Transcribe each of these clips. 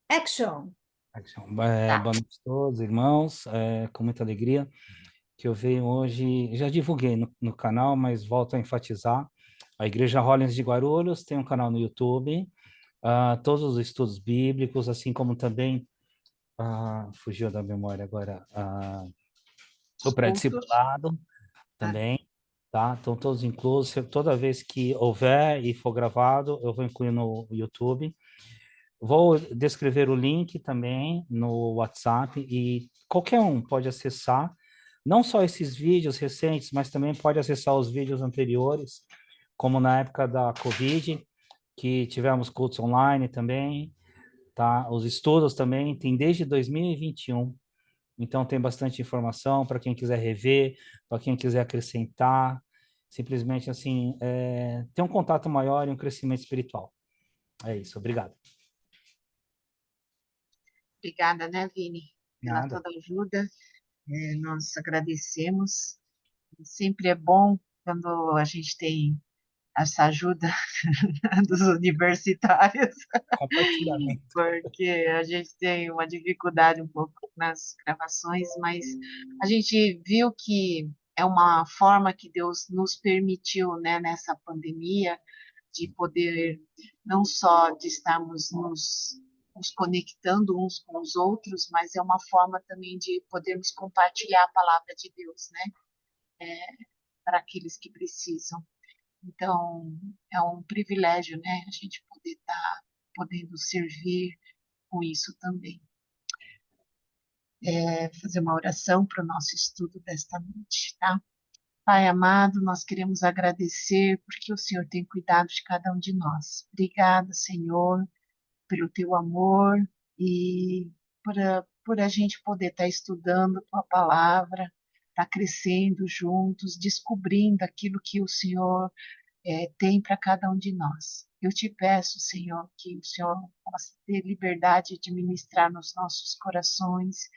Action! Boa Tá. noite a todos, irmãos. Com muita alegria que eu venho hoje. Já divulguei no canal, mas volto a enfatizar. A Igreja Rollins de Guarulhos tem um canal no YouTube, todos os estudos bíblicos, assim como também, fugiu da memória agora, o Os cultos. pré-discipulado Ah, também, tá? Estão todos inclusos. Toda vez que houver e for gravado, eu vou incluir no YouTube. Vou descrever o link também no WhatsApp e qualquer um pode acessar, não só esses vídeos recentes, mas também pode acessar os vídeos anteriores, como na época da Covid, que tivemos cultos online também, tá? Os estudos também, tem desde 2021, então tem bastante informação para quem quiser rever, para quem quiser acrescentar, simplesmente assim, ter um contato maior e um crescimento espiritual. É isso, obrigado. obrigada, né, Vini, pela Nada. toda ajuda. Nós agradecemos. Sempre é bom quando a gente tem essa ajuda dos universitários, Compartilhamento. porque a gente tem uma dificuldade um pouco nas gravações, mas a gente viu que é uma forma que Deus nos permitiu, né, nessa pandemia, de poder não só de estarmos nos conectando uns com os outros, mas é uma forma também de podermos compartilhar a palavra de Deus, né, para aqueles que precisam. Então, é um privilégio, né, a gente poder estar podendo servir com isso também. Fazer uma oração para o nosso estudo desta noite, tá? Pai amado, nós queremos agradecer porque o Senhor tem cuidado de cada um de nós. Obrigada, Senhor, pelo teu amor e por a gente poder estar estudando a tua palavra, estar crescendo juntos, descobrindo aquilo que o Senhor tem para cada um de nós. Eu te peço, Senhor, que o Senhor possa ter liberdade de ministrar nos nossos corações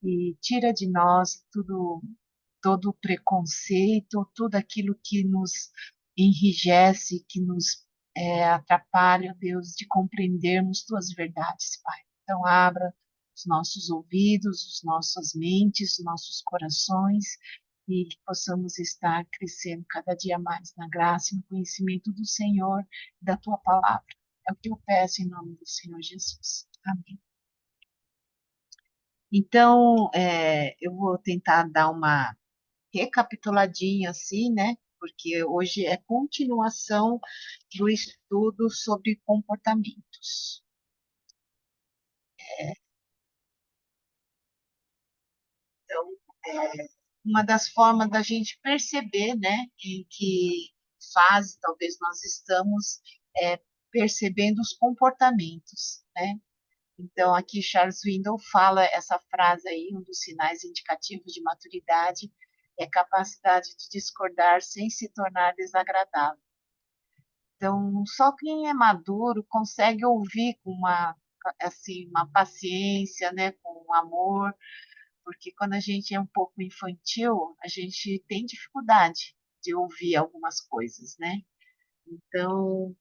e tira de nós todo o preconceito, tudo aquilo que nos enrijece, que nos atrapalha, Deus, de compreendermos tuas verdades, Pai. Então, abra os nossos ouvidos, as nossas mentes, os nossos corações, e que possamos estar crescendo cada dia mais na graça e no conhecimento do Senhor e da tua palavra. É o que eu peço em nome do Senhor Jesus. Amém. Então, eu vou tentar dar uma recapituladinha assim, né? Porque hoje é continuação do estudo sobre comportamentos. Então, uma das formas da gente perceber, né, em que fase talvez nós estamos percebendo os comportamentos, né? Então, aqui Charles Swindoll fala essa frase aí, um dos sinais indicativos de maturidade é a capacidade de discordar sem se tornar desagradável. Então, só quem é maduro consegue ouvir com uma paciência, né, com um amor, porque quando a gente é um pouco infantil, a gente tem dificuldade de ouvir algumas coisas, né? Então,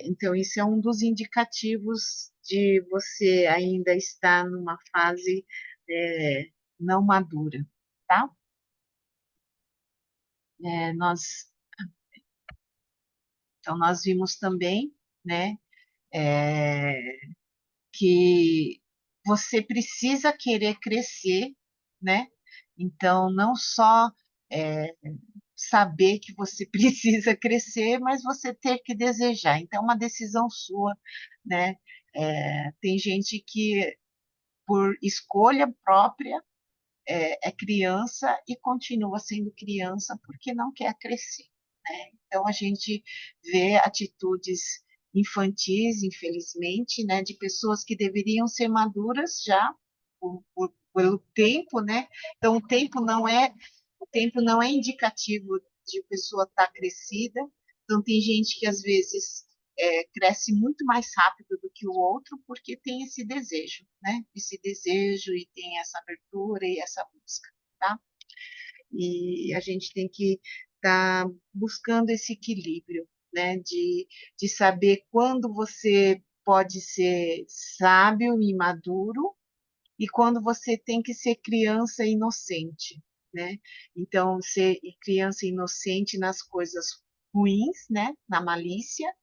então isso é um dos indicativos de você ainda estar numa fase não madura, tá? É, nós, então, nós vimos também, né, é, que você precisa querer crescer, né? Então, não só é, saber que você precisa crescer, mas você ter que desejar. Então, é uma decisão sua, né? Tem gente que, por escolha própria, é criança e continua sendo criança porque não quer crescer, né? Então, a gente vê atitudes infantis, infelizmente, né, de pessoas que deveriam ser maduras já pelo tempo, né? Então, o tempo não é indicativo de pessoa estar crescida. Então, tem gente que às vezes cresce muito mais rápido do que o outro porque tem esse desejo, né? Esse desejo e tem essa abertura e essa busca, tá? E a gente tem que estar buscando esse equilíbrio, né? De saber quando você pode ser sábio e maduro e quando você tem que ser criança e inocente, né? Então, ser criança e inocente nas coisas ruins, né? Na malícia,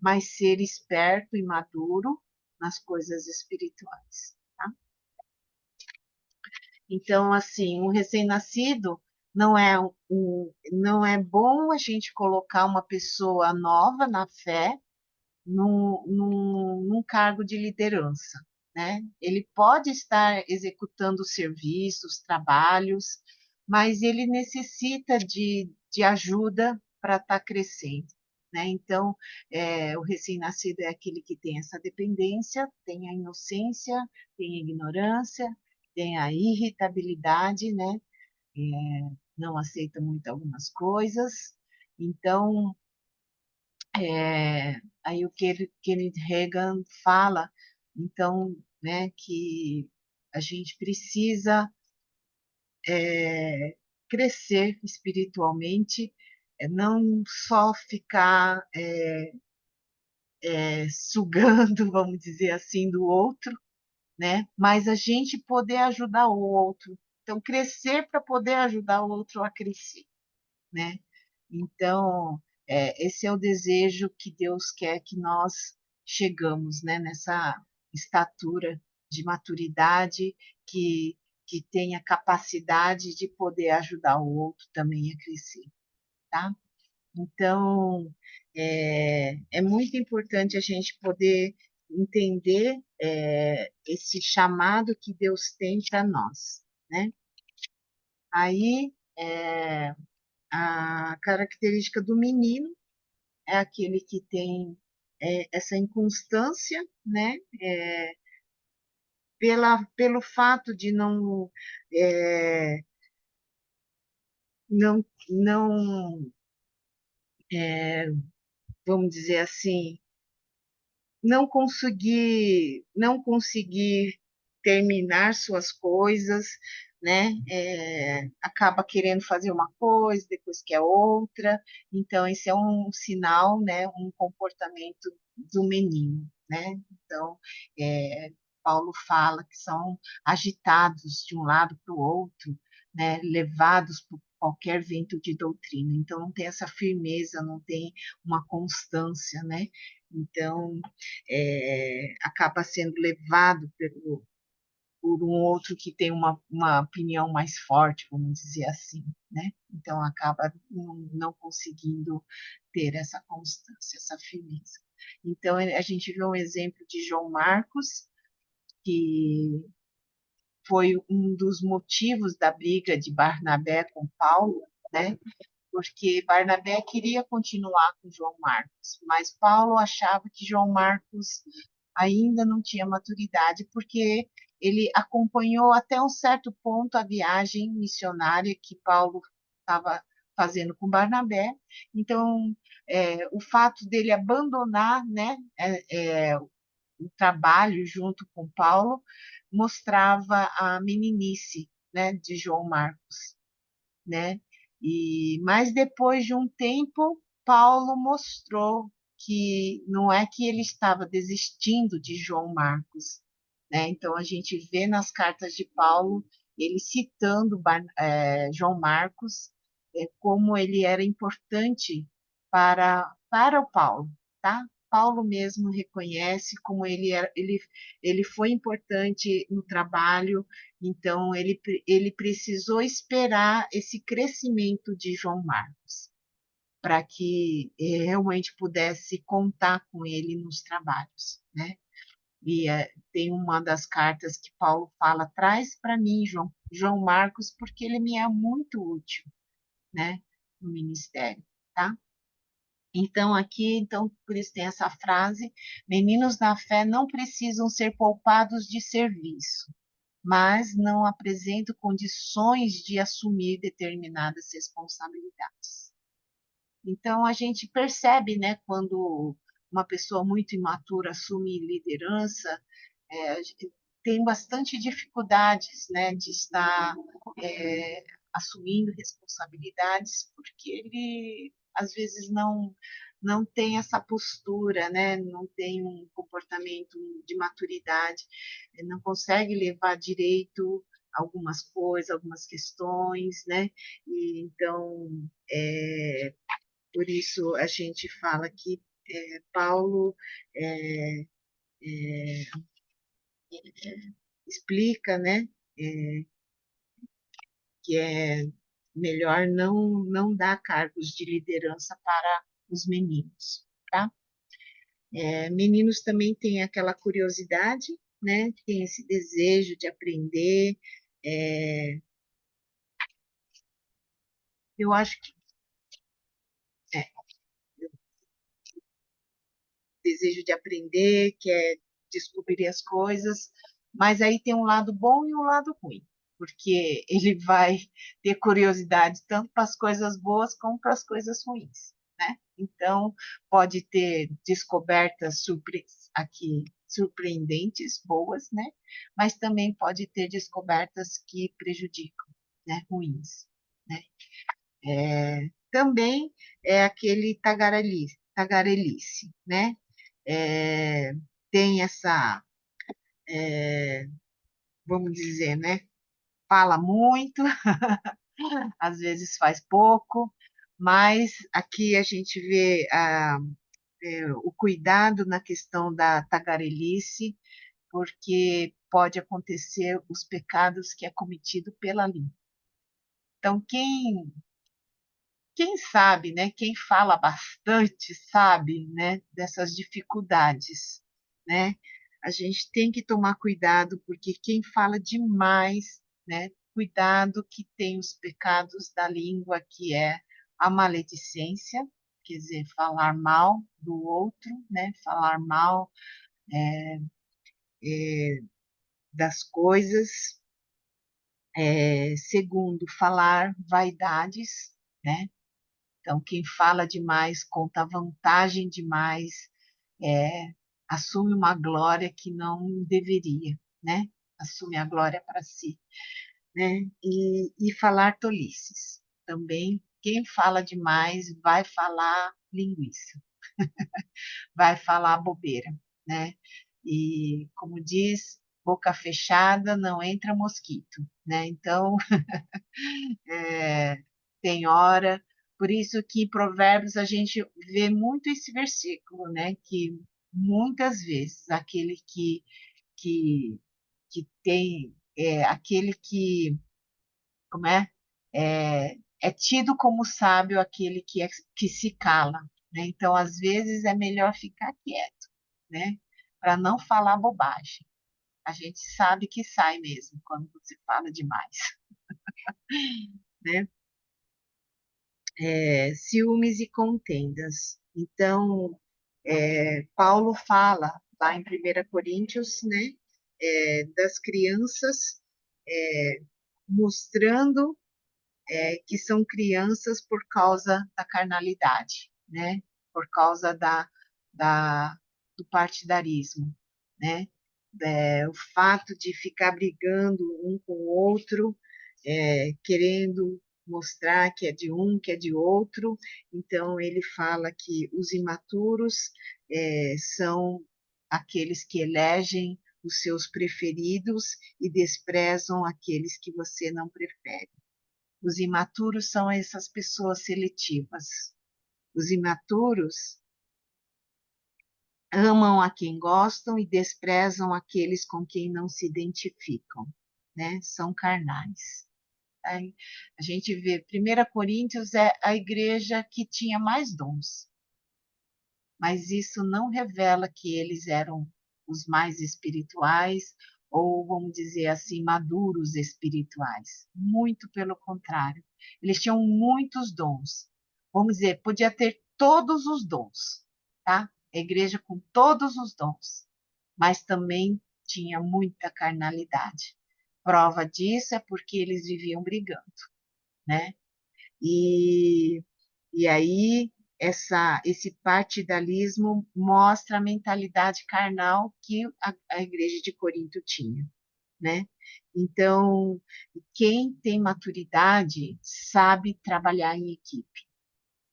mas ser esperto e maduro nas coisas espirituais, tá? Então, assim, um recém-nascido não é bom a gente colocar uma pessoa nova na fé num cargo de liderança, né? Ele pode estar executando serviços, trabalhos, mas ele necessita de ajuda para estar crescendo, né? Então, o recém-nascido é aquele que tem essa dependência, tem a inocência, tem a ignorância, tem a irritabilidade, né? Não aceita muito algumas coisas. Então, aí o Kenneth Reagan fala, então, né, que a gente precisa crescer espiritualmente, não só ficar sugando, vamos dizer assim, do outro, né, mas a gente poder ajudar o outro. Então, crescer para poder ajudar o outro a crescer, né? Então, esse é o desejo que Deus quer que nós chegamos, né, nessa estatura de maturidade que, que tenha capacidade de poder ajudar o outro também a crescer, tá? Então, é muito importante a gente poder entender esse chamado que Deus tem para nós, né? Aí, a característica do menino é aquele que tem essa inconstância, né? Pelo fato de é, não, vamos dizer assim, não conseguir terminar suas coisas, né? Acaba querendo fazer uma coisa, depois quer outra. Então, esse é um sinal, né? Um comportamento do menino, né? Então, é, Paulo fala que são agitados de um lado para o outro, né? Levados por qualquer vento de doutrina. Então, não tem essa firmeza, não tem uma constância, né? Então, acaba sendo levado por um outro que tem uma opinião mais forte, vamos dizer assim, né? Então, acaba não conseguindo ter essa constância, essa firmeza. Então, a gente vê um exemplo de João Marcos, que foi um dos motivos da briga de Barnabé com Paulo, né? Porque Barnabé queria continuar com João Marcos, mas Paulo achava que João Marcos ainda não tinha maturidade, porque ele acompanhou até um certo ponto a viagem missionária que Paulo estava fazendo com Barnabé. Então, o fato dele abandonar, né, o trabalho junto com Paulo mostrava a meninice, né, de João Marcos, né? Mas depois de um tempo, Paulo mostrou que não é que ele estava desistindo de João Marcos, né? Então a gente vê nas cartas de Paulo ele citando João Marcos como ele era importante para o Paulo, tá? Paulo mesmo reconhece como ele foi importante no trabalho, então, ele precisou esperar esse crescimento de João Marcos, para que realmente pudesse contar com ele nos trabalhos, né? E tem uma das cartas que Paulo fala: traz para mim, João Marcos, porque ele me é muito útil, né? No ministério, tá? Então, por isso tem essa frase: meninos na fé não precisam ser poupados de serviço, mas não apresento condições de assumir determinadas responsabilidades. Então, a gente percebe, né, quando uma pessoa muito imatura assume liderança, a gente tem bastante dificuldades, né, de estar assumindo responsabilidades, porque ele, às vezes, não tem essa postura, né? Não tem um comportamento de maturidade, não consegue levar direito algumas coisas, algumas questões, né? E, então, por isso a gente fala que Paulo é, explica, né? É, que é melhor não dar cargos de liderança para os meninos, tá? Meninos também têm aquela curiosidade, né? Tem esse desejo de aprender. É, eu acho que é, desejo de aprender, quer descobrir as coisas, mas aí tem um lado bom e um lado ruim, porque ele vai ter curiosidade tanto para as coisas boas como para as coisas ruins, né? Então, pode ter descobertas aqui surpreendentes, boas, né? Mas também pode ter descobertas que prejudicam, né? Ruins, né? Também é aquele tagarelice, né? É, tem essa, vamos dizer, né? Fala muito, às vezes faz pouco, mas aqui a gente vê o cuidado na questão da tagarelice, porque pode acontecer os pecados que é cometido pela língua. Então, quem sabe, né, quem fala bastante sabe, né, dessas dificuldades, né? A gente tem que tomar cuidado, porque quem fala demais, né, cuidado que tem os pecados da língua, que é a maledicência, quer dizer, falar mal do outro, né, falar mal das coisas. Segundo, falar vaidades, né? Então, quem fala demais, conta vantagem demais, é, assume uma glória que não deveria, né? Assume a glória para si, né? E falar tolices. Também, quem fala demais vai falar linguiça, vai falar bobeira, né? E, como diz, boca fechada não entra mosquito, né? Então, tem hora. Por isso que em Provérbios a gente vê muito esse versículo, né? Que muitas vezes aquele que, que tem, aquele que, como é tido como sábio aquele que se cala, né? Então, às vezes é melhor ficar quieto, né? Para não falar bobagem. A gente sabe que sai mesmo quando você fala demais, né? Ciúmes e contendas. Então, Paulo fala lá em 1 Coríntios, né, das crianças, mostrando que são crianças por causa da carnalidade, né, por causa da, do partidarismo, né, o fato de ficar brigando um com o outro, querendo mostrar que é de um, que é de outro. Então, ele fala que os imaturos são aqueles que elegem os seus preferidos e desprezam aqueles que você não prefere. Os imaturos são essas pessoas seletivas. Os imaturos amam a quem gostam e desprezam aqueles com quem não se identificam, né? São carnais. Aí a gente vê, 1 Coríntios é a igreja que tinha mais dons, mas isso não revela que eles eram os mais espirituais ou, vamos dizer assim, maduros espirituais. Muito pelo contrário. Eles tinham muitos dons. Vamos dizer, podia ter todos os dons, tá? A igreja com todos os dons, mas também tinha muita carnalidade. Prova disso é porque eles viviam brigando, né? E, e aí esse partidarismo mostra a mentalidade carnal que a igreja de Corinto tinha, né? Então, quem tem maturidade sabe trabalhar em equipe,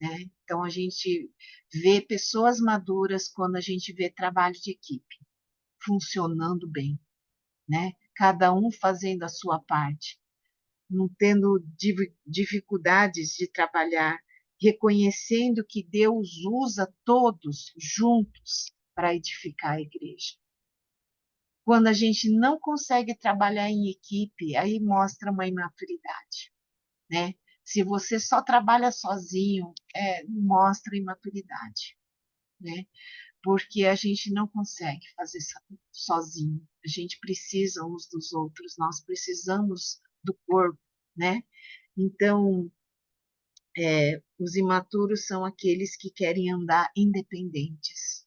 né? Então, a gente vê pessoas maduras quando a gente vê trabalho de equipe funcionando bem, né? Cada um fazendo a sua parte, não tendo dificuldades de trabalhar, reconhecendo que Deus usa todos juntos para edificar a igreja. Quando a gente não consegue trabalhar em equipe, aí mostra uma imaturidade, né? Se você só trabalha sozinho, mostra imaturidade, né? Porque a gente não consegue fazer sozinho. A gente precisa uns dos outros, nós precisamos do corpo, né? Então, os imaturos são aqueles que querem andar independentes.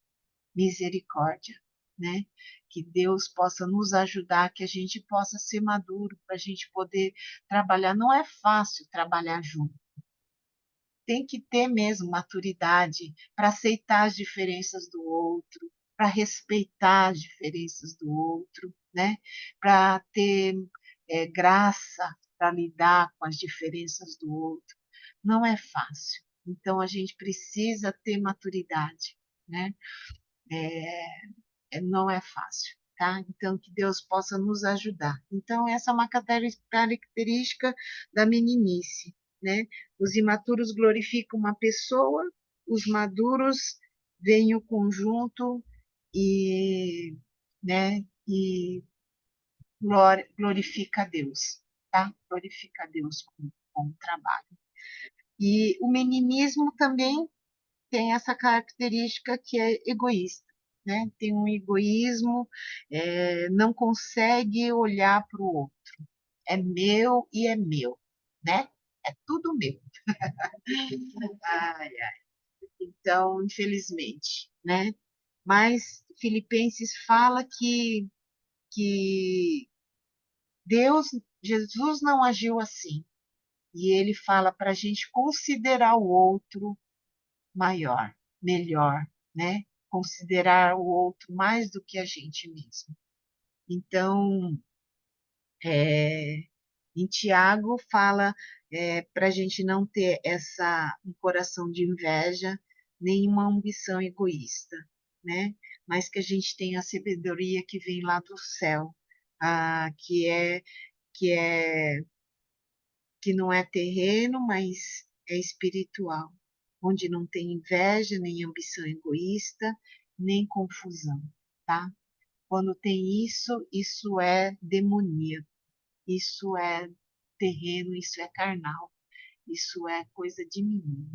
Misericórdia, né? Que Deus possa nos ajudar, que a gente possa ser maduro para a gente poder trabalhar. Não é fácil trabalhar junto. Tem que ter mesmo maturidade para aceitar as diferenças do outro, para respeitar as diferenças do outro, né? Para ter graça para lidar com as diferenças do outro. Não é fácil. Então a gente precisa ter maturidade, né? Não é fácil, tá? Então, que Deus possa nos ajudar. Então, essa é uma característica da meninice, né? Os imaturos glorificam uma pessoa, os maduros veem o conjunto e, né? E glorifica a Deus, tá? Glorifica a Deus com o trabalho. E o meninismo também tem essa característica que é egoísta, né? Tem um egoísmo, não consegue olhar para o outro. É meu e é meu, né? É tudo meu. Ai, ai. Então, infelizmente, né? Mas Filipenses fala que Deus, Jesus não agiu assim. E ele fala para a gente considerar o outro maior, melhor, né? Considerar o outro mais do que a gente mesmo. Então, em Tiago fala para a gente não ter um coração de inveja, nenhuma ambição egoísta, né? Mas que a gente tenha a sabedoria que vem lá do céu, que é que não é terreno, mas é espiritual, onde não tem inveja, nem ambição egoísta, nem confusão, tá? Quando tem isso, isso é demoníaco, isso é terreno, isso é carnal, isso é coisa de menino,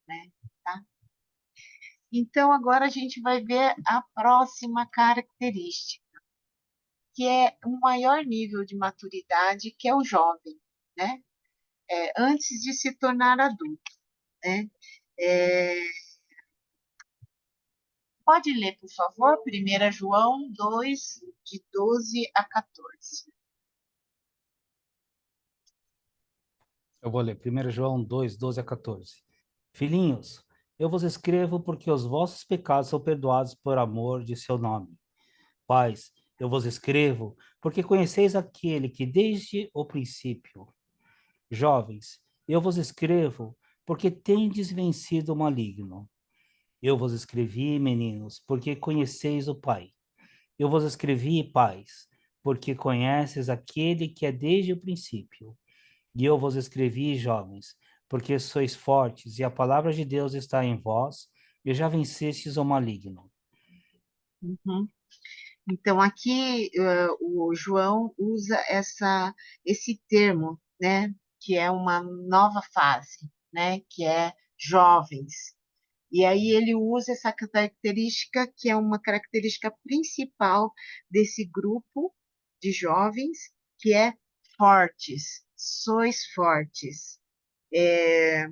né? Tá? Então, agora a gente vai ver a próxima característica, que é um maior nível de maturidade, que é o jovem, né? Antes de se tornar adulto, né? É, pode ler, por favor, 1 João 2, de 12 a 14. Eu vou ler 1 João 2, 12 a 14. Filhinhos, eu vos escrevo porque os vossos pecados são perdoados por amor de seu nome. Pais, eu vos escrevo porque conheceis aquele que desde o princípio. Jovens, eu vos escrevo porque tendes vencido o maligno. Eu vos escrevi, meninos, porque conheceis o Pai. Eu vos escrevi, pais, porque conheces aquele que é desde o princípio. E eu vos escrevi, jovens, porque sois fortes e a palavra de Deus está em vós e já vencestes o maligno. Uhum. Então, aqui o João usa esse termo, né, que é uma nova fase, né, que é jovens. E aí ele usa essa característica, que é uma característica principal desse grupo de jovens, que é fortes, sois fortes. É,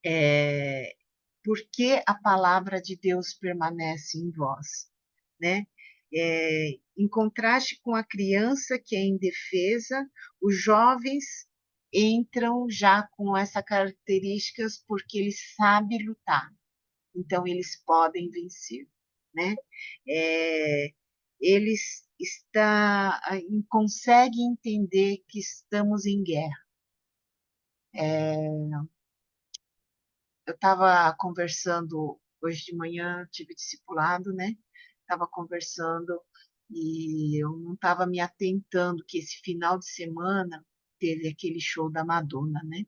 é, porque a palavra de Deus permanece em vós, né? Em contraste com a criança que é indefesa, os jovens entram já com essas características porque eles sabem lutar, então eles podem vencer, né? É, eles conseguem entender que estamos em guerra. eu estava conversando hoje de manhã, tive discipulado, né? Estava conversando e eu não estava me atentando que esse final de semana teve aquele show da Madonna, né?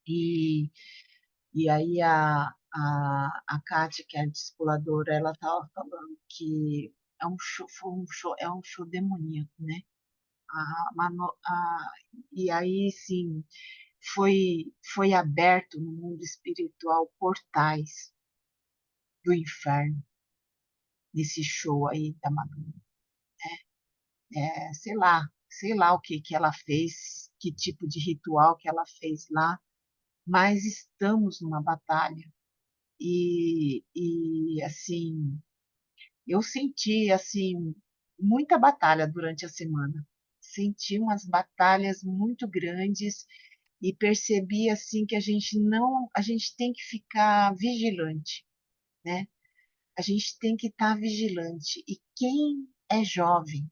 E, e aí a Kátia, que é a discipuladora, ela estava falando que é um show demoníaco, né? E aí, sim, foi aberto no mundo espiritual portais do inferno nesse show aí da Madonna. Sei lá o que que ela fez, que tipo de ritual que ela fez lá, mas estamos numa batalha. E assim, eu senti assim muita batalha durante a semana. Senti umas batalhas muito grandes e percebi assim que a gente tem que ficar vigilante, né? A gente tem que estar vigilante. E quem é jovem,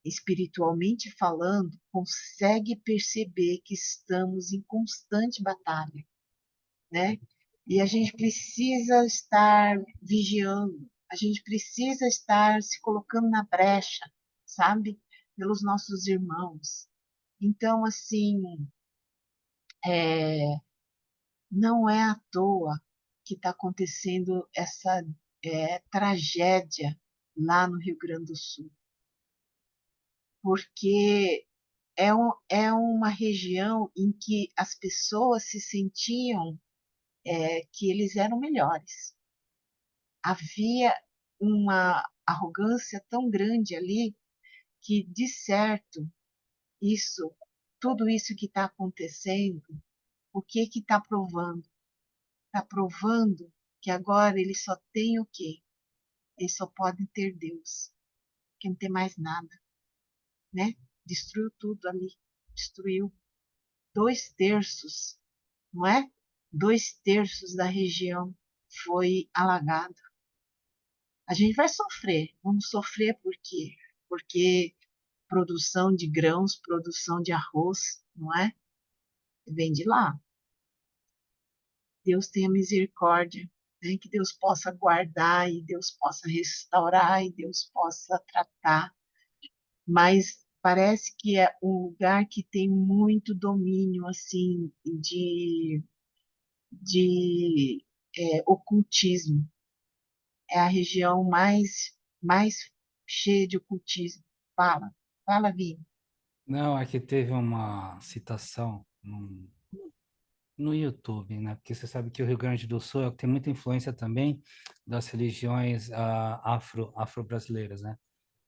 espiritualmente falando, consegue perceber que estamos em constante batalha, né? E a gente precisa estar vigiando, a gente precisa estar se colocando na brecha, sabe? Pelos nossos irmãos. Então, assim, é, não é à toa que está acontecendo essa tragédia lá no Rio Grande do Sul, porque é uma região em que as pessoas se sentiam que eles eram melhores. Havia uma arrogância tão grande ali que, de certo, isso, tudo isso que está acontecendo, o que está provando? Está provando que agora eles só têm o quê? Eles só podem ter Deus, que não tem mais nada, né? Destruiu tudo ali, destruiu 2/3, não é? 2/3 da região foi alagado. A gente vai sofrer, vamos sofrer por quê? Porque produção de grãos, produção de arroz, não é? Vem de lá. Deus tenha misericórdia, né? Que Deus possa guardar e Deus possa restaurar e Deus possa tratar. Mas parece que é um lugar que tem muito domínio, assim, de ocultismo. É a região mais cheia de ocultismo. Fala, Vi. Não, aqui teve uma citação no YouTube, né? Porque você sabe que o Rio Grande do Sul tem muita influência também das religiões afro-brasileiras, né?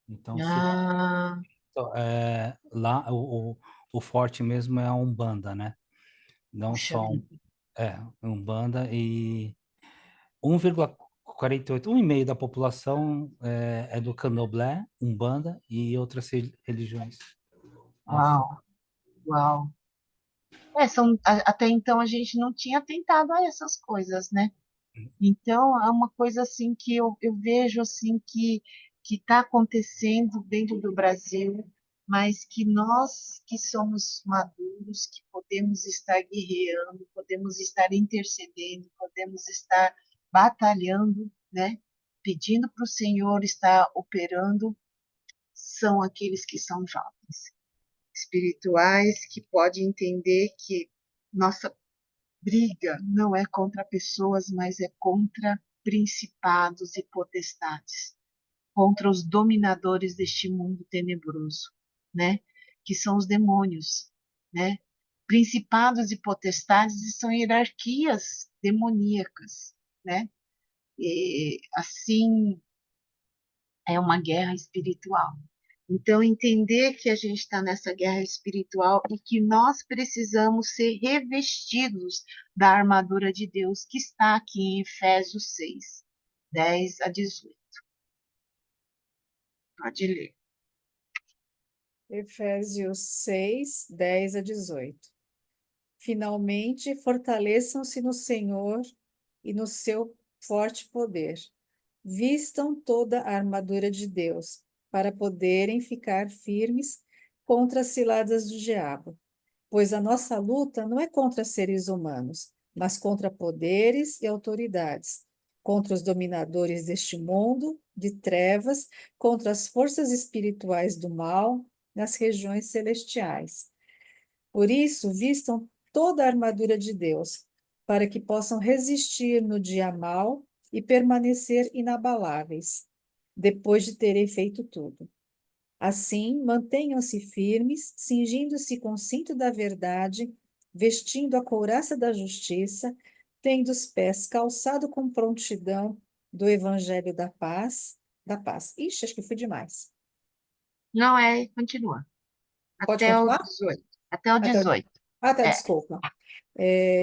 Então, se Ah, lá o forte mesmo é a Umbanda, né? Não puxa só vida. Umbanda e 1,48, 1,5 da população é do Candomblé, Umbanda e outras religiões afro. Uau, uau. Até então a gente não tinha tentado a essas coisas, né? Então é uma coisa assim que eu vejo assim que está acontecendo dentro do Brasil, mas que nós que somos maduros, que podemos estar guerreando, podemos estar intercedendo, podemos estar batalhando, né? Pedindo para o Senhor estar operando, são aqueles que são jovens, espirituais, que podem entender que nossa briga não é contra pessoas, mas é contra principados e potestades, contra os dominadores deste mundo tenebroso, né? Que são os demônios, né? Principados e potestades são hierarquias demoníacas, né? E, assim, é uma guerra espiritual. Então, entender que a gente está nessa guerra espiritual e que nós precisamos ser revestidos da armadura de Deus, que está aqui em Efésios 6, 10 a 18. Pode ler. Efésios 6, 10 a 18. Finalmente, fortaleçam-se no Senhor e no seu forte poder. Vistam toda a armadura de Deus, para poderem ficar firmes contra as ciladas do diabo. Pois a nossa luta não é contra seres humanos, mas contra poderes e autoridades, contra os dominadores deste mundo de trevas, contra as forças espirituais do mal nas regiões celestiais. Por isso, vistam toda a armadura de Deus, para que possam resistir no dia mau e permanecer inabaláveis, depois de terem feito tudo. Assim, mantenham-se firmes, cingindo-se com o cinto da verdade, vestindo a couraça da justiça, tendo os pés calçados com prontidão do evangelho da paz, da paz. Ixi, acho que fui demais. Não é, continua. Pode Até o continuar? 18. Até o Até, 18. até É. desculpa.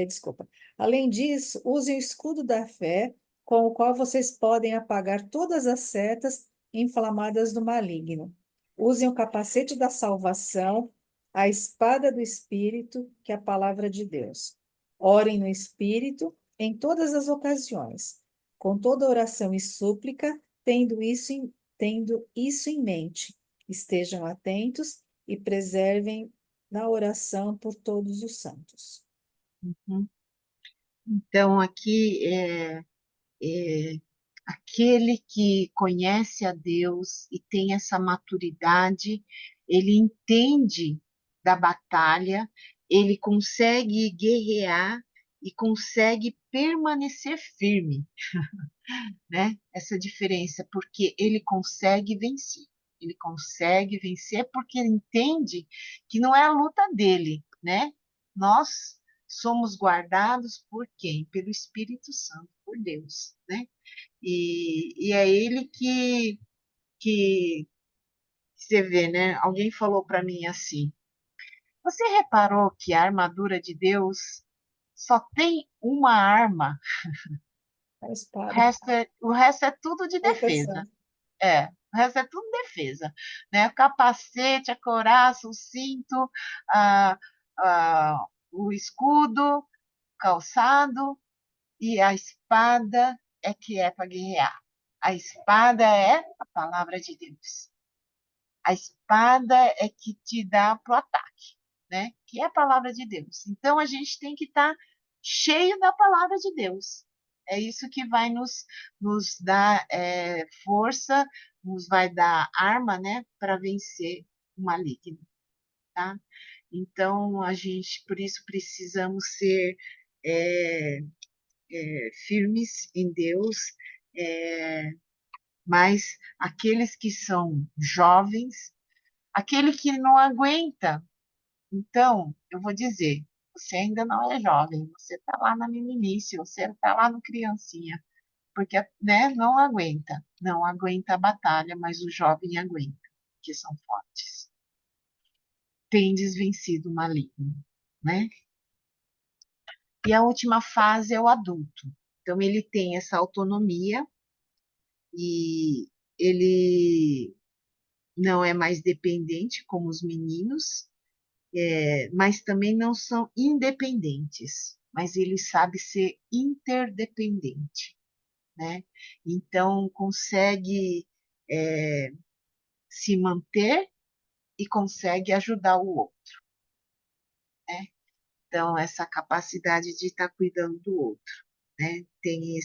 Desculpa. Além disso, usem o escudo da fé, com o qual vocês podem apagar todas as setas inflamadas do maligno. Usem o capacete da salvação, a espada do Espírito, que é a palavra de Deus. Orem no Espírito em todas as ocasiões, com toda oração e súplica, tendo isso em mente. Estejam atentos e preservem na oração por todos os santos. Uhum. Então, aqui aquele que conhece a Deus e tem essa maturidade, ele entende da batalha, ele consegue guerrear e consegue permanecer firme, né? Essa diferença, porque ele consegue vencer. Ele consegue vencer porque ele entende que não é a luta dele, né? Nós somos guardados por quem? Pelo Espírito Santo, por Deus, né? E é ele que você vê, né? Alguém falou para mim assim: você reparou que a armadura de Deus só tem uma arma? A O espada, resto é tudo de defesa. proteção. É, o resto é tudo defesa, né? O capacete, a couraça, o cinto, a, o escudo, calçado e a espada é que é para guerrear. A espada é a palavra de Deus. A espada é que te dá para o ataque, né? Que é a palavra de Deus. Então a gente tem que estar cheio da palavra de Deus. É isso que vai nos dar força, nos vai dar arma, né, para vencer o maligno, tá? Então a gente, por isso, precisamos ser é, firmes em Deus, é, mas aqueles que são jovens, aquele que não aguenta. Então, eu vou dizer, você ainda não é jovem, você está lá na meninice, você está lá no criancinha, porque né, não aguenta a batalha, mas o jovem aguenta, que são fortes. Tendes vencido o maligno, né? E a última fase é o adulto. Então, ele tem essa autonomia e ele não é mais dependente como os meninos, mas também não são independentes, mas ele sabe ser interdependente, né? Então consegue se manter e consegue ajudar o outro, né? Então essa capacidade de estar cuidando do outro, né? Tem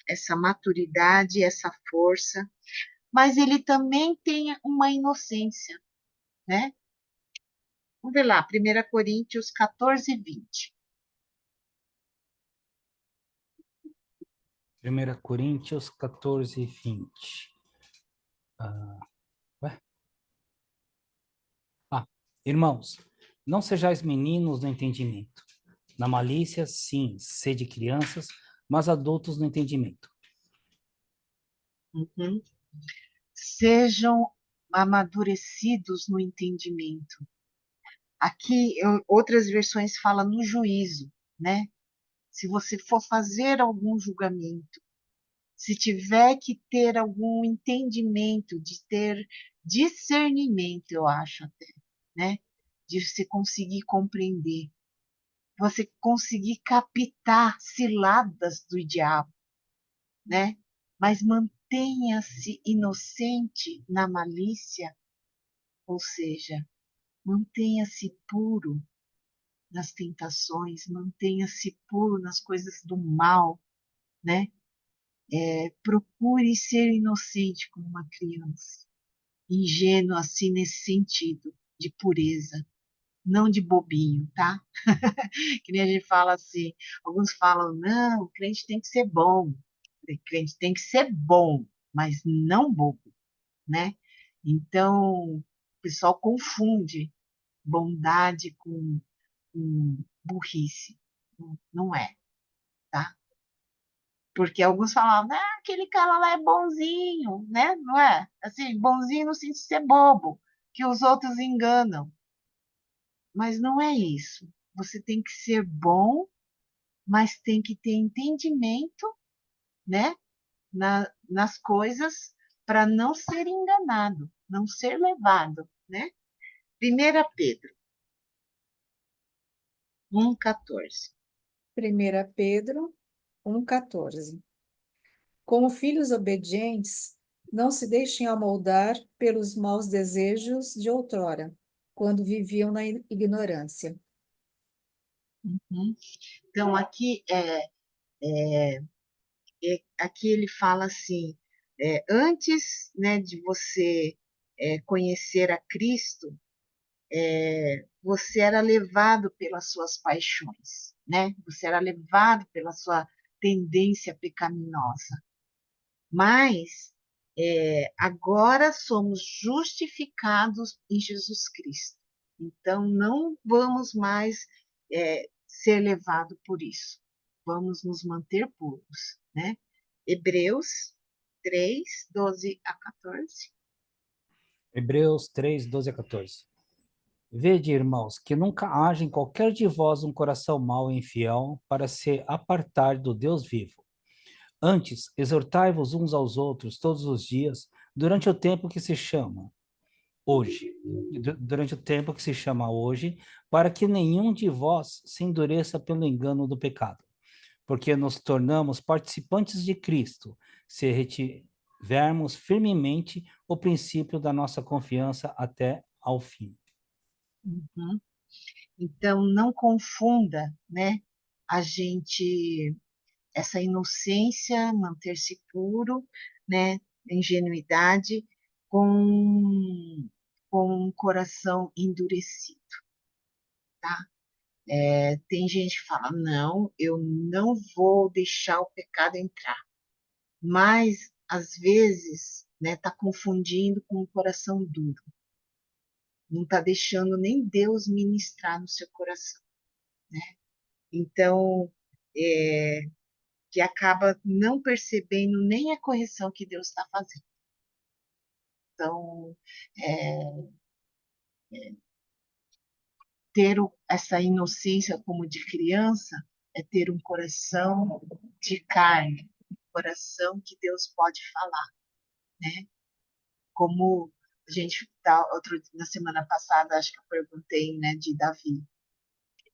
essa maturidade, essa força, mas ele também tem uma inocência, né? Vamos ver lá, 1 Coríntios 14, 20. 1 Coríntios 14, 20. Ué? Irmãos, não sejais meninos no entendimento. Na malícia, sim, sede crianças, mas adultos no entendimento. Uhum. Sejam amadurecidos no entendimento. Aqui, outras versões falam no juízo, né? Se você for fazer algum julgamento, se tiver que ter algum entendimento, de ter discernimento, eu acho até, né? De você conseguir compreender, você conseguir captar ciladas do diabo, né? Mas mantenha-se inocente na malícia, ou seja, mantenha-se puro, nas tentações, mantenha-se puro nas coisas do mal, né? Procure ser inocente como uma criança, ingênuo assim nesse sentido, de pureza, não de bobinho, tá? Que nem a gente fala assim, alguns falam, não, o crente tem que ser bom, o crente tem que ser bom, mas não bobo, né? Então, o pessoal confunde bondade com burrice. Não é, tá? Porque alguns falavam, ah, aquele cara lá é bonzinho, né? Não é? Assim, bonzinho no sentido de ser bobo, que os outros enganam. Mas não é isso. Você tem que ser bom, mas tem que ter entendimento, né? Nas coisas para não ser enganado, não ser levado, né? 1 Pedro 1,14. 1 Pedro 1,14. Como filhos obedientes, não se deixem amoldar pelos maus desejos de outrora, quando viviam na ignorância. Uhum. Então, aqui ele fala assim, antes, né, de você conhecer a Cristo, você era levado pelas suas paixões, né? Você era levado pela sua tendência pecaminosa. Mas agora somos justificados em Jesus Cristo. Então, não vamos mais ser levados por isso. Vamos nos manter puros, né? Hebreus 3, 12 a 14. Hebreus 3, 12 a 14. Vede, irmãos, que nunca haja em qualquer de vós um coração mau e infiel para se apartar do Deus vivo. Antes, exortai-vos uns aos outros todos os dias, durante o tempo que se chama hoje, durante o tempo que se chama hoje, para que nenhum de vós se endureça pelo engano do pecado, porque nos tornamos participantes de Cristo, se retivermos firmemente o princípio da nossa confiança até ao fim. Uhum. Então, não confunda, né? A gente, essa inocência, manter-se puro, né? Ingenuidade, com um coração endurecido, tá? Tem gente que fala, não, eu não vou deixar o pecado entrar. Mas, às vezes, né, tá confundindo com o coração duro. Não tá deixando nem Deus ministrar no seu coração, né? Então, é, que acaba não percebendo nem a correção que Deus está fazendo. Então, é, ter essa inocência como de criança é ter um coração de carne, um coração que Deus pode falar, né? Como a gente na semana passada, acho que eu perguntei, né, de Davi.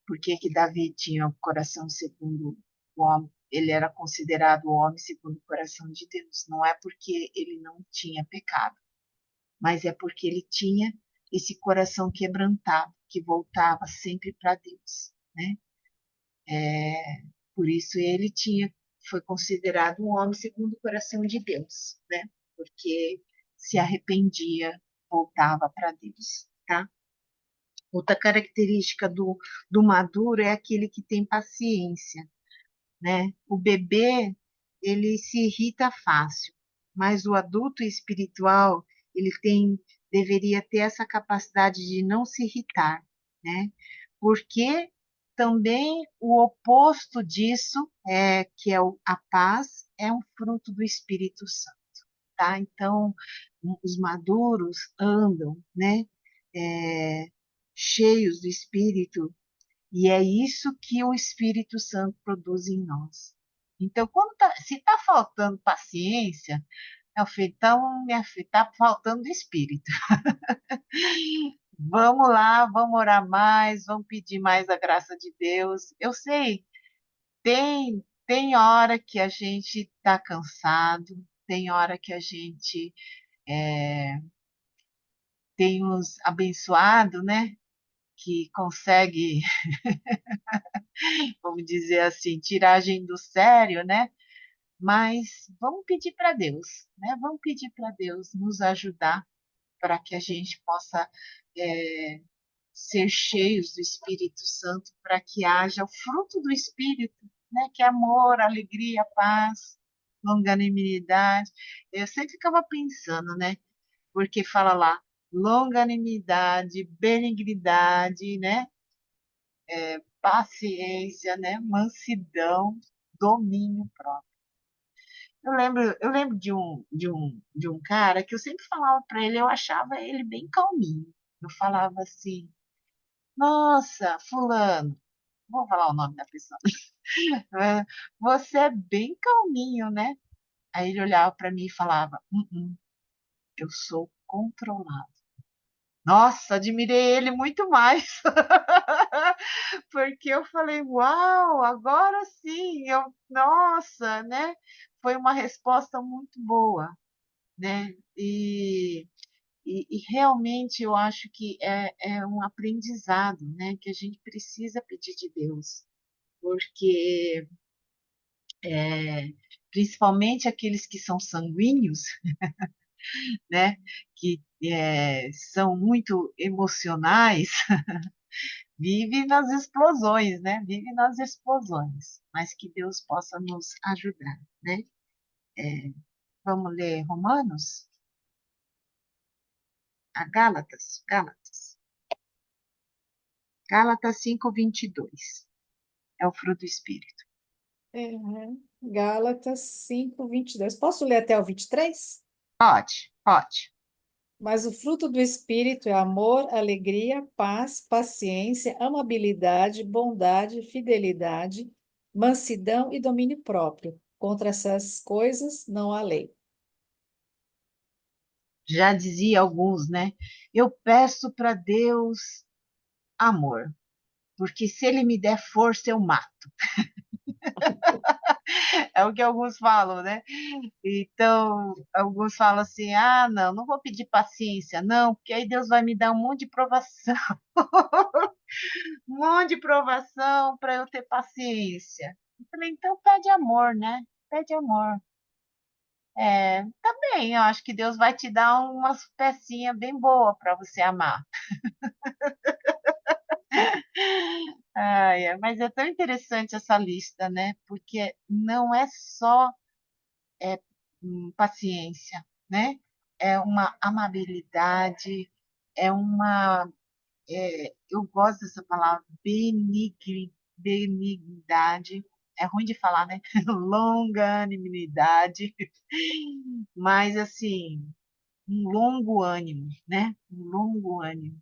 Por que que Davi tinha o coração segundo o homem? Ele era considerado o homem segundo o coração de Deus. Não é porque ele não tinha pecado, mas é porque ele tinha esse coração quebrantado, que voltava sempre para Deus, né? Por isso foi considerado um homem segundo o coração de Deus, né? Porque se arrependia, voltava para Deus, tá? Outra característica do maduro é aquele que tem paciência, né? O bebê, ele se irrita fácil, mas o adulto espiritual, deveria ter essa capacidade de não se irritar, né? Porque também o oposto disso que é a paz, é um fruto do Espírito Santo, tá? Então, os maduros andam, né? É, cheios do Espírito, e é isso que o Espírito Santo produz em nós. Então, se está faltando paciência, meu filho, então, minha filha, está faltando Espírito. Vamos lá, vamos orar mais, vamos pedir mais a graça de Deus. Eu sei, tem hora que a gente está cansado, tem hora que a gente tem nos abençoado, né? que consegue, vamos dizer assim, tirar a gente do sério, né? Mas vamos pedir para Deus, né? Vamos pedir para Deus nos ajudar para que a gente possa é, ser cheios do Espírito Santo, para que haja o fruto do Espírito, né? Que é amor, alegria, paz, longanimidade. Eu sempre ficava pensando, né? Porque fala lá, longanimidade, benignidade, né? Paciência, né? Mansidão, domínio próprio. Eu lembro de um cara que eu sempre falava para ele, eu achava ele bem calminho. Eu falava assim, nossa, fulano, vou falar o nome da pessoa. Você é bem calminho, né? Aí ele olhava para mim e falava, eu sou controlado. Nossa, admirei ele muito mais. Porque eu falei, uau, agora sim, nossa, né? Foi uma resposta muito boa, né? E realmente eu acho que é um aprendizado, né? Que a gente precisa pedir de Deus, porque principalmente aqueles que são sanguíneos, né? Que são muito emocionais, vive nas explosões, né? Vive nas explosões, mas que Deus possa nos ajudar, né? Vamos ler Romanos? Gálatas 5:22. É o fruto do Espírito. Gálatas 5:22. Posso ler até o 23? Pode, pode. Mas o fruto do Espírito é amor, alegria, paz, paciência, amabilidade, bondade, fidelidade, mansidão e domínio próprio. Contra essas coisas não há lei. Já dizia alguns, né? Eu peço para Deus amor, porque se Ele me der força, eu mato. É o que alguns falam, né? Então, alguns falam assim: ah, não, não vou pedir paciência, não, porque aí Deus vai me dar um monte de provação, um monte de provação para eu ter paciência. Eu falei: então pede amor, né? Pede amor. Também, eu acho que Deus vai te dar umas pecinhas bem boas para você amar. Ai, mas é tão interessante essa lista, né? Porque não é só paciência, né? É uma amabilidade, é uma. Eu gosto dessa palavra, benignidade. É ruim de falar, né? Longanimidade, mas assim, um longo ânimo, né? Um longo ânimo.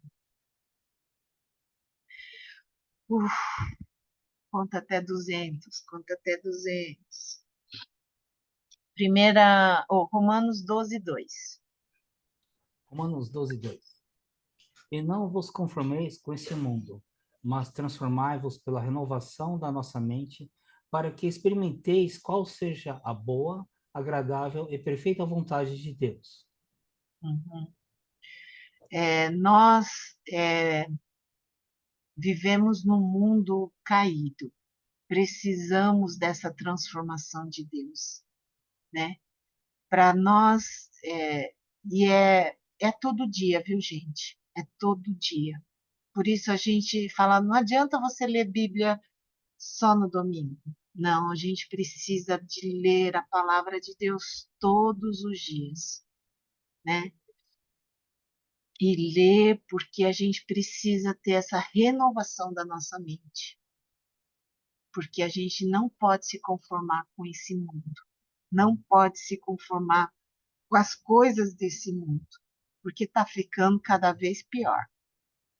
Uf, conta até 200, conta até 200. Romanos 12:2. Romanos 12:2. E não vos conformeis com esse mundo, mas transformai-vos pela renovação da nossa mente, para que experimenteis qual seja a boa, agradável e perfeita vontade de Deus. Uhum. Nós vivemos num mundo caído, precisamos dessa transformação de Deus, né? Para nós, e é todo dia, viu, gente? É todo dia. Por isso a gente fala, não adianta você ler Bíblia só no domingo. Não, a gente precisa de ler a palavra de Deus todos os dias, né? E ler porque a gente precisa ter essa renovação da nossa mente, porque a gente não pode se conformar com esse mundo, não pode se conformar com as coisas desse mundo, porque está ficando cada vez pior,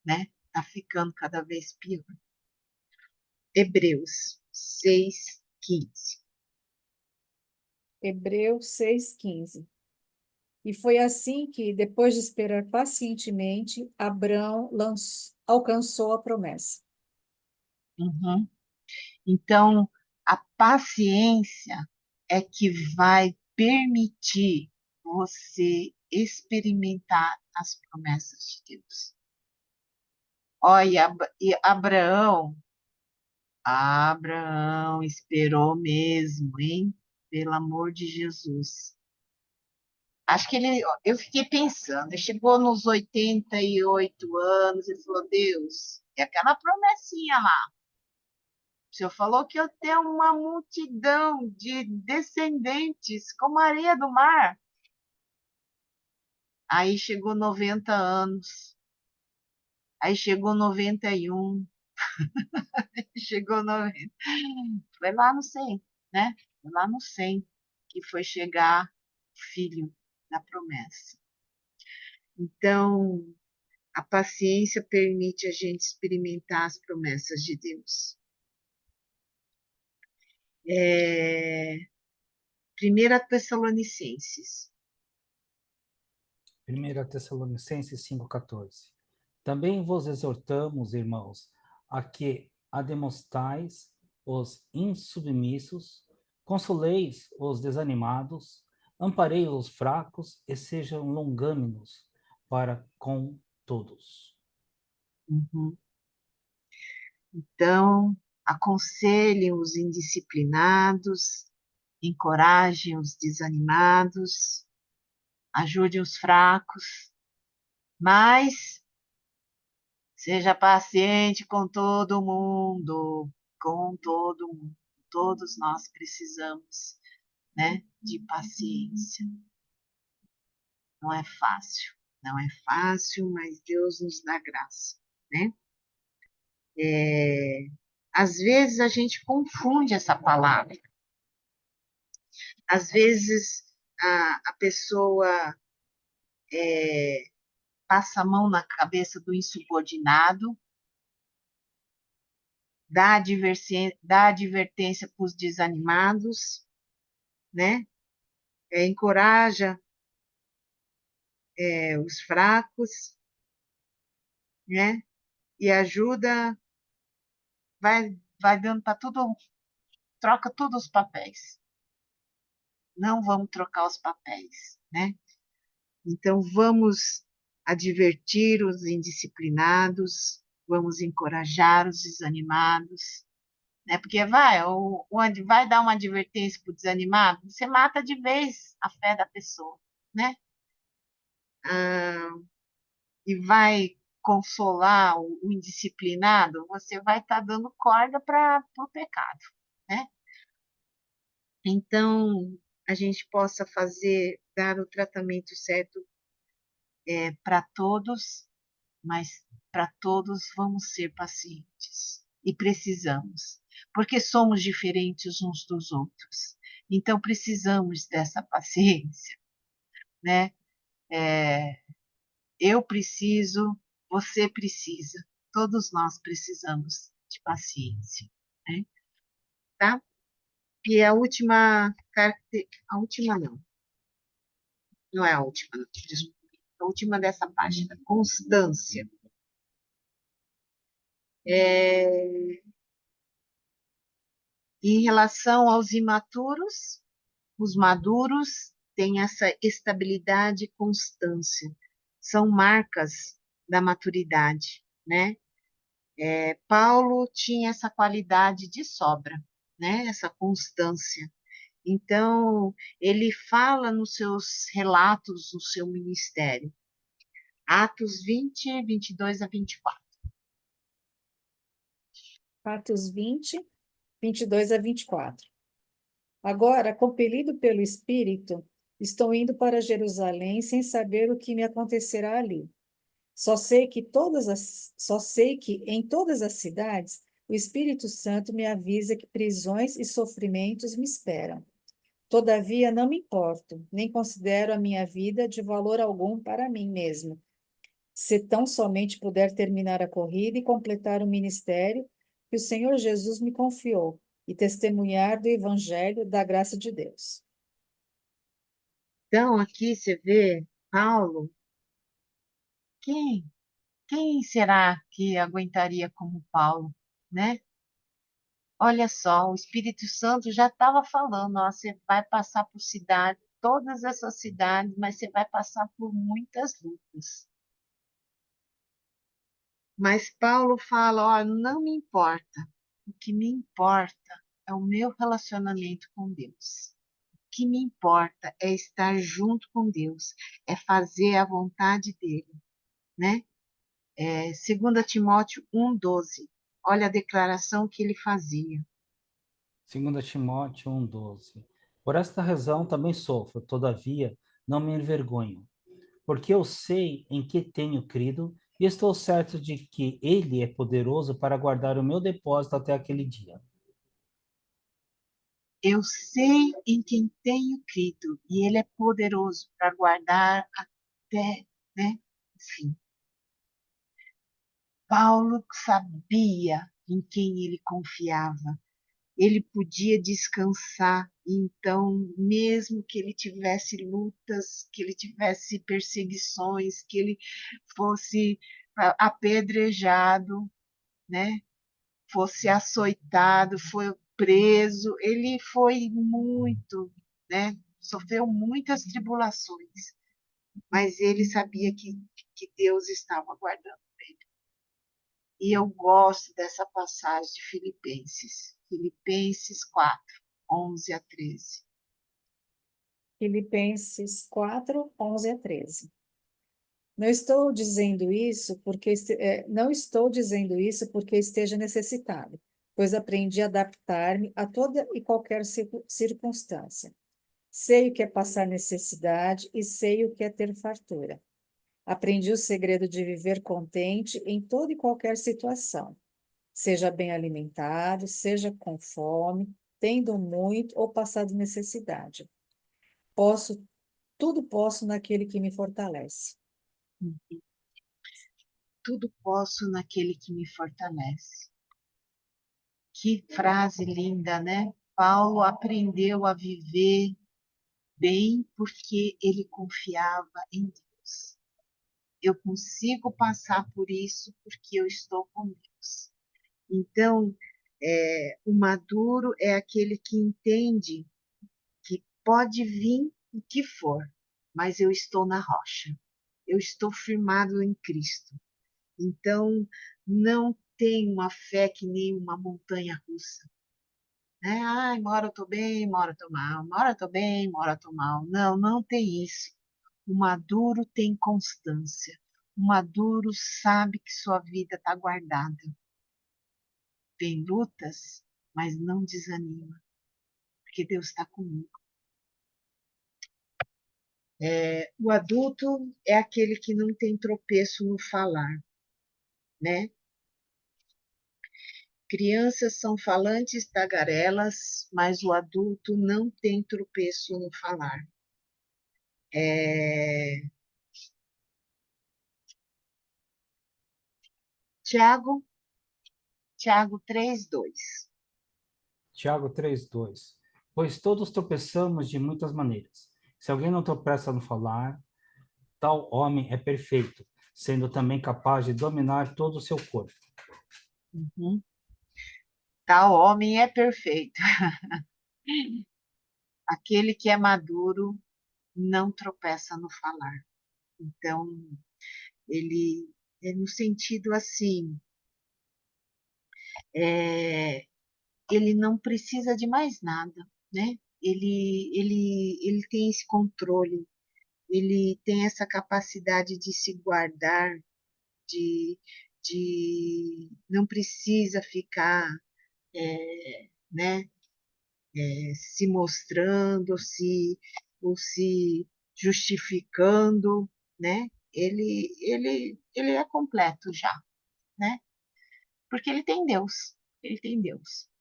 né? Está ficando cada vez pior. Hebreus 6:15. Hebreus 6:15. E foi assim que, depois de esperar pacientemente, Abrão alcançou a promessa. Uhum. Então, a paciência é que vai permitir você experimentar as promessas de Deus. Olha, Abraão esperou mesmo, hein? Pelo amor de Jesus. Acho que eu fiquei pensando, ele chegou nos 88 anos e falou, Deus, é aquela promessinha lá. O Senhor falou que eu tenho uma multidão de descendentes como a areia do mar. Aí chegou 90 anos. Aí chegou 91. Chegou 90. Foi lá no 100, né? Foi lá no 100 que foi chegar o filho da promessa. Então, a paciência permite a gente experimentar as promessas de Deus. 1 Tessalonicenses. 1 Tessalonicenses 5,14. Também vos exortamos, irmãos, a que admoestais os insubmissos, consoleis os desanimados, amparei os fracos e sejam longâminos para com todos. Uhum. Então, aconselhem os indisciplinados, encorajem os desanimados, ajudem os fracos, mas seja paciente com todo mundo, com todo mundo. Todos nós precisamos, né, de paciência. Não é fácil, não é fácil, mas Deus nos dá graça, né? Às vezes a gente confunde essa palavra. Às vezes a pessoa passa a mão na cabeça do insubordinado, dá advertência para os desanimados, né? Encoraja os fracos, né? E ajuda, vai dando para tudo, troca todos os papéis. Não vamos trocar os papéis, né? Então, vamos advertir os indisciplinados, vamos encorajar os desanimados, né? Porque onde vai dar uma advertência para o desanimado, você mata de vez a fé da pessoa, né? E vai consolar o indisciplinado, você vai estar dando corda para o pecado, né? Então, a gente possa dar o tratamento certo para todos, mas para todos vamos ser pacientes e precisamos, porque somos diferentes uns dos outros. Então precisamos dessa paciência, né? Eu preciso, você precisa, todos nós precisamos de paciência, né? Tá? E a última não, não é a última, não, desculpa, a última dessa página, constância. Em relação aos imaturos, os maduros têm essa estabilidade e constância. São marcas da maturidade, né? Paulo tinha essa qualidade de sobra, né? Essa constância. Então, ele fala nos seus relatos, no seu ministério. Atos 20, 22 a 24. Atos 20, 22 a 24. Agora, compelido pelo Espírito, estou indo para Jerusalém sem saber o que me acontecerá ali. Só sei que em todas as cidades o Espírito Santo me avisa que prisões e sofrimentos me esperam. Todavia, não me importo, nem considero a minha vida de valor algum para mim mesmo, se tão somente puder terminar a corrida e completar o ministério que o Senhor Jesus me confiou e testemunhar do Evangelho da graça de Deus. Então, aqui você vê Paulo, quem, quem será que aguentaria como Paulo, né? Olha só, o Espírito Santo já estava falando, ó, você vai passar por cidade, todas essas cidades, mas você vai passar por muitas lutas. Mas Paulo fala, ó, não me importa. O que me importa é o meu relacionamento com Deus. O que me importa é estar junto com Deus, é fazer a vontade dele, né? 2 Timóteo 1,12. Olha a declaração que ele fazia. 2 Timóteo 1,12. Por esta razão também sofro, todavia não me envergonho, porque eu sei em que tenho crido e estou certo de que Ele é poderoso para guardar o meu depósito até aquele dia. Eu sei em quem tenho crido e ele é poderoso para guardar até, né? Enfim, Paulo sabia em quem ele confiava. Ele podia descansar, então, mesmo que ele tivesse lutas, que ele tivesse perseguições, que ele fosse apedrejado, né? Fosse açoitado, foi preso, ele foi muito, né? Sofreu muitas tribulações, mas ele sabia que Deus estava guardando ele. E eu gosto dessa passagem de Filipenses 4, 11 a 13. Filipenses 4, 11 a 13. Não estou dizendo isso porque não estou dizendo isso porque esteja necessitado, pois aprendi a adaptar-me a toda e qualquer circunstância. Sei o que é passar necessidade e sei o que é ter fartura. Aprendi o segredo de viver contente em toda e qualquer situação, seja bem alimentado, seja com fome, tendo muito ou passado necessidade. Tudo posso naquele que me fortalece. Tudo posso naquele que me fortalece. Que frase linda, né? Paulo aprendeu a viver bem porque ele confiava em Deus. Eu consigo passar por isso porque eu estou com Deus. Então, o maduro é aquele que entende que pode vir o que for, mas eu estou na rocha. Eu estou firmado em Cristo. Então, não tem uma fé que nem uma montanha russa. Né? Ai, uma hora eu estou bem, uma hora eu estou mal, uma hora eu estou bem, uma hora eu estou mal. Não, não tem isso. O maduro tem constância. O maduro sabe que sua vida está guardada. Tem lutas, mas não desanima, porque Deus está comigo. O adulto é aquele que não tem tropeço no falar, né? Crianças são falantes tagarelas, mas o adulto não tem tropeço no falar. Tiago, Tiago 3:2. Tiago 3:2. Pois todos tropeçamos de muitas maneiras. Se alguém não tropeça no falar, tal homem é perfeito, sendo também capaz de dominar todo o seu corpo. Uhum. Tal homem é perfeito. Aquele que é maduro não tropeça no falar. Então, ele é no sentido assim, é, ele não precisa de mais nada, né? Ele tem esse controle, ele tem essa capacidade de se guardar, de, não precisa ficar, né, se mostrando, ou se justificando, né? Ele é completo já, né? Porque ele tem Deus,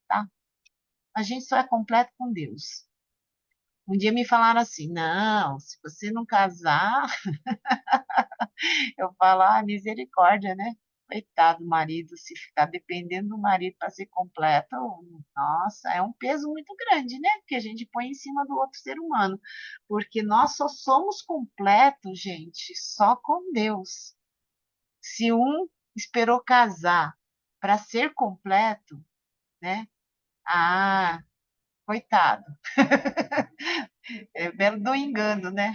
tá? A gente só é completo com Deus. Um dia me falaram assim, não, se você não casar, eu falo, ah, misericórdia, né? Coitado do marido, se ficar dependendo do marido para ser completo, nossa, é um peso muito grande, né? Que a gente põe em cima do outro ser humano. Porque nós só somos completos, gente, só com Deus. Se um esperou casar para ser completo, né? Ah, coitado. É belo do engano, né?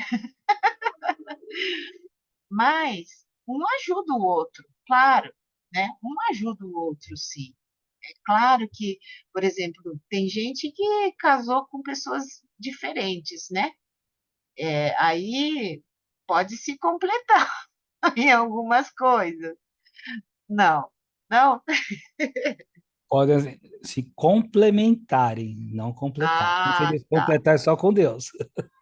Mas um ajuda o outro, claro. né? Um ajuda o outro, sim. É claro que, por exemplo, tem gente que casou com pessoas diferentes, né? Aí pode se completar em algumas coisas. Não, não. Podem se complementarem, não completar. Se Ah, eles tá. completar é só com Deus.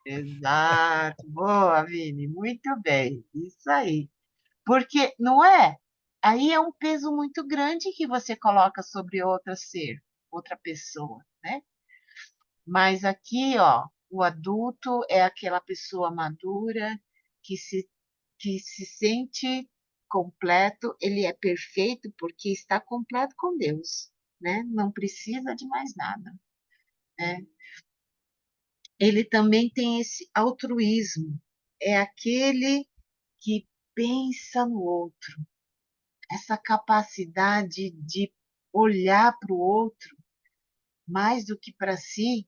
Exato. Boa, Vini. Muito bem. Isso aí. Porque, não é? Aí é um peso muito grande que você coloca sobre outra ser, outra pessoa, né? Mas aqui, ó, o adulto é aquela pessoa madura que se, que se sente completo, ele é perfeito porque está completo com Deus, né? Não precisa de mais nada, né? Ele também tem esse altruísmo, é aquele que pensa no outro, essa capacidade de olhar para o outro mais do que para si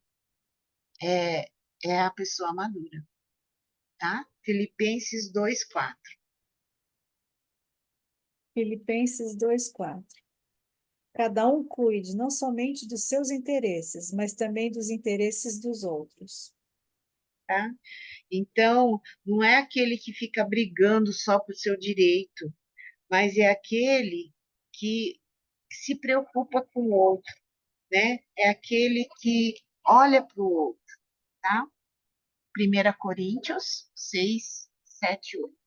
é, é a pessoa madura, tá? Filipenses 2:4. Filipenses 2:4. Cada um cuide não somente dos seus interesses, mas também dos interesses dos outros. Tá? Então, não é aquele que fica brigando só por seu direito, mas é aquele que se preocupa com o outro, né? É aquele que olha para o outro, tá? 1 Coríntios 6:7, 8.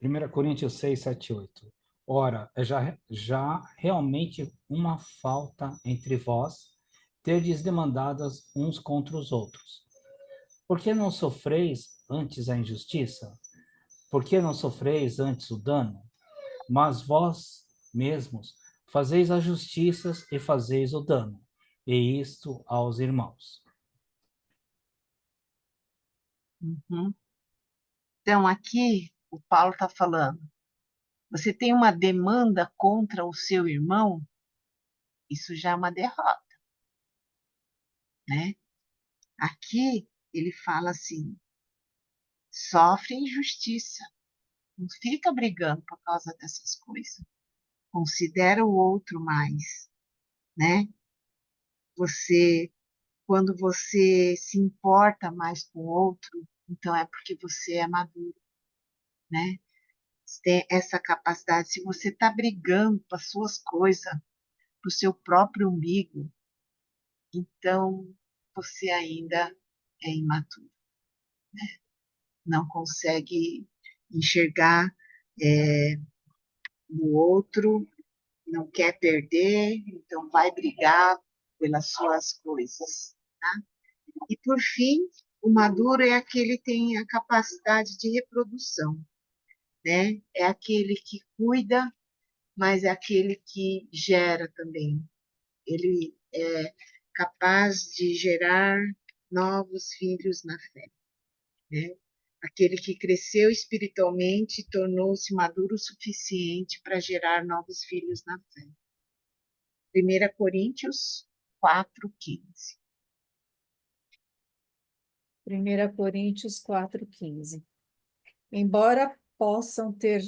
1 Coríntios 6, 7, 8. Ora, é já realmente uma falta entre vós, terdes demandadas uns contra os outros. Por que não sofreis antes a injustiça? Por que não sofreis antes o dano? Mas vós mesmos fazeis a justiça e fazeis o dano, e isto aos irmãos. Uhum. Então, aqui o Paulo está falando: você tem uma demanda contra o seu irmão, isso já é uma derrota, né? Aqui ele fala assim: sofre injustiça, não fica brigando por causa dessas coisas, considera o outro mais, né? Você, quando você se importa mais com o outro, então é porque você é maduro, né? Você tem essa capacidade. Se você está brigando para as suas coisas, para o seu próprio umbigo, então você ainda é imaturo, não consegue enxergar é, o outro, não quer perder, então vai brigar pelas suas coisas, tá? E por fim, o maduro é aquele que tem a capacidade de reprodução, né? É aquele que cuida, mas é aquele que gera também. Ele é capaz de gerar novos filhos na fé, né? Aquele que cresceu espiritualmente tornou-se maduro o suficiente para gerar novos filhos na fé. 1 Coríntios 4:15. 1 Coríntios 4:15. Embora possam ter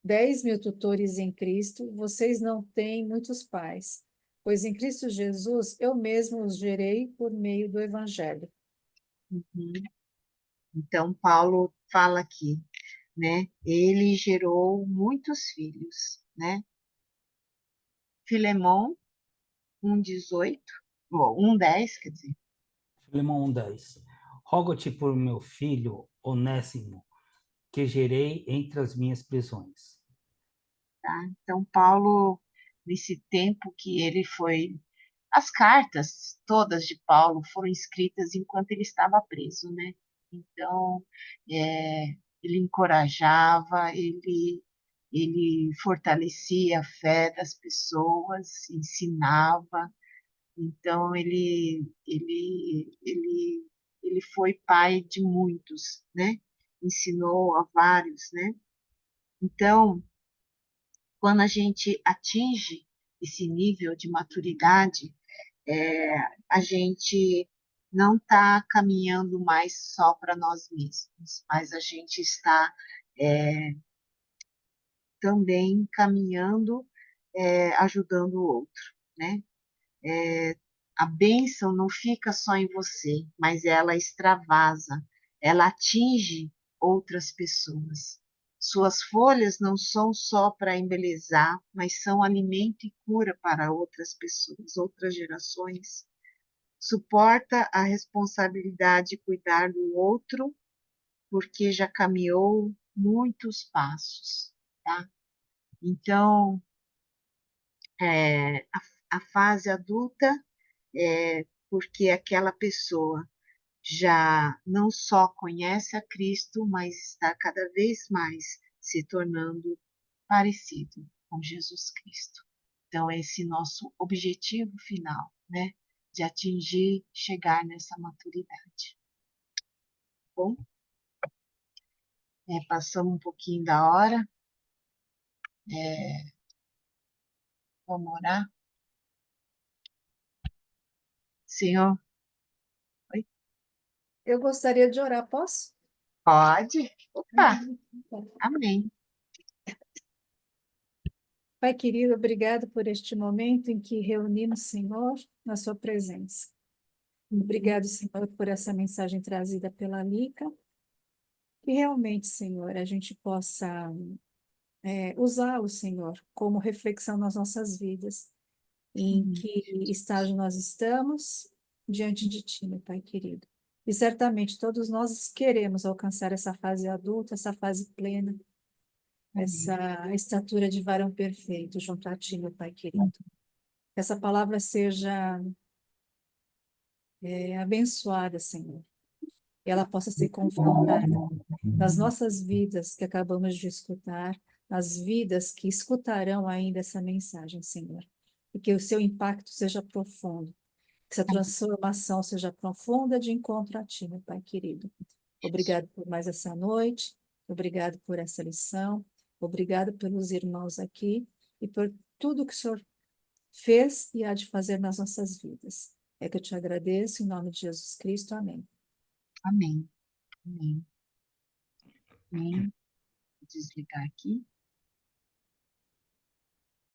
10.000 tutores em Cristo, vocês não têm muitos pais, pois em Cristo Jesus eu mesmo os gerei por meio do Evangelho. Uhum. Então, Paulo fala aqui, né? Ele gerou muitos filhos, né? Filemão 1:18, ou 1:10, quer dizer, Filemão 1:10. Rogo-te por meu filho Onésimo, que gerei entre as minhas prisões. tá? Então, Paulo, nesse tempo que ele foi. As cartas todas de Paulo foram escritas enquanto ele estava preso, né? Então, ele encorajava, ele fortalecia a fé das pessoas, ensinava. Então, ele foi pai de muitos, né? Ensinou a vários, né? Então, quando a gente atinge esse nível de maturidade, a gente não está caminhando mais só para nós mesmos, mas a gente está também caminhando, ajudando o outro, né? A bênção não fica só em você, mas ela extravasa, ela atinge outras pessoas. Suas folhas não são só para embelezar, mas são alimento e cura para outras pessoas, outras gerações. Suporta a responsabilidade de cuidar do outro, porque já caminhou muitos passos, tá? Então, a fase adulta é porque aquela pessoa já não só conhece a Cristo, mas está cada vez mais se tornando parecido com Jesus Cristo. Então, é esse nosso objetivo final, né? De atingir, chegar nessa maturidade. Bom, passamos um pouquinho da hora. Vamos orar. Senhor, oi? Eu gostaria de orar, posso? Pode? Opa, amém. Pai querido, obrigado por este momento em que reunimos, Senhor, na sua presença. Obrigado, Senhor, por essa mensagem trazida pela Lica. Que realmente, Senhor, a gente possa usá-lo, Senhor, como reflexão nas nossas vidas. Em que estágio nós estamos diante de Ti, meu Pai querido. E certamente todos nós queremos alcançar essa fase adulta, essa fase plena, essa estatura de varão perfeito junto a Ti, meu Pai querido. Que essa palavra seja abençoada, Senhor. E ela possa ser confrontada nas nossas vidas que acabamos de escutar, nas vidas que escutarão ainda essa mensagem, Senhor. E que o seu impacto seja profundo. Que essa transformação seja profunda de encontro a Ti, meu Pai querido. Obrigado por mais essa noite, obrigado por essa lição, obrigado pelos irmãos aqui e por tudo que o Senhor fez e há de fazer nas nossas vidas. É que eu te agradeço em nome de Jesus Cristo. Amém. Amém. Amém. Amém. Vou desligar aqui.